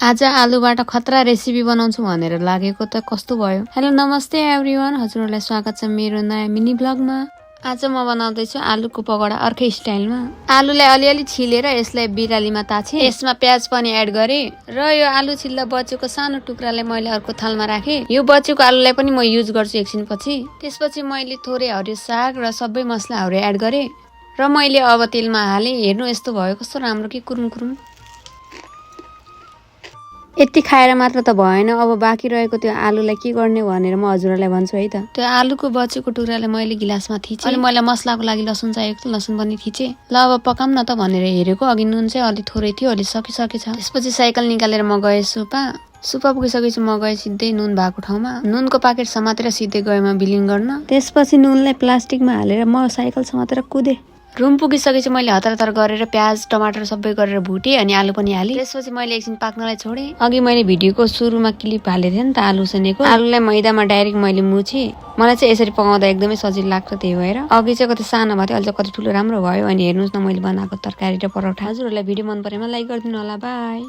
आज आलुबाट खतरा रेसिपी बनाउँछु भनेर लागेको त कस्तो भयो। हेलो नमस्ते एभ्रीवन, हजुरहरूलाई स्वागत छ मेरो नयाँ मिनी ब्लगमा। आज म बनाउँदैछु आलुको पकौडा अर्कै स्टाइलमा। आलुलाई अलिअलि छिलेर यसलाई बिरालीमा ताछे, यसमा प्याज पनि एड गरे र यो आलु छिल्दा बचेको सानो टुक्रालाई मैले अर्को थालमा राखे। यो बचेको आलुलाई पनि म युज गर्छु एकछिनपछि। त्यसपछि मैले थोरै हरियो साग र सबै मसलाहरू एड गरे र मैले अब तेलमा हाले। हेर्नु यस्तो भयो, कस्तो राम्रो कि कुरुम कुरुम। यति खाएर मात्र त भएन, अब बाँकी रहेको त्यो आलुलाई के गर्ने भनेर म हजुरहरूलाई भन्छु है त। त्यो आलुको बचेको टुक्रालाई मैले गिलासमा थिचेँ। अनि मैले मसलाको लागि लसुन चाहिएको थियो, लसुन पनि थिचेँ। ल अब पकाऊँ न त भनेर हेरेको, अघि नुन चाहिँ अलि थोरै थियो, अलि सकिसकेछ। त्यसपछि साइकल निकालेर म गएँ सुपा पुगिसकेपछि म गएँ सिधै नुन भएको ठाउँमा। नुनको पाकेट समातेर सिधै गएँ म बिलिङ गर्न। त्यसपछि नुनलाई प्लास्टिकमा हालेर म साइकल समातेर कुदेँ। रुम पुगिसकेपछि मैले हतार गरेर प्याज टमाटर सबै गरेर भुटेँ अनि आलु पनि हालेँ। त्यसपछि मैले एकछिन पाक्नलाई छोडेँ। अघि मैले भिडियोको सुरुमा क्लिप हालेको थिएँ नि त आलु उसिनेको। आलुलाई मैदामा डाइरेक्ट मैले मुछेँ। मलाई चाहिँ यसरी पकाउँदा एकदमै सजिलो लाग्छ, त्यही भएर। अघि चाहिँ कति सानो भयो थियो, अहिले चाहिँ कति ठुलो राम्रो भयो। अनि हेर्नुहोस् न मैले बनाएको तरकारी र परोठा। हजुरहरूलाई भिडियो मन परेमा लाइक गरिदिनु होला। बाई।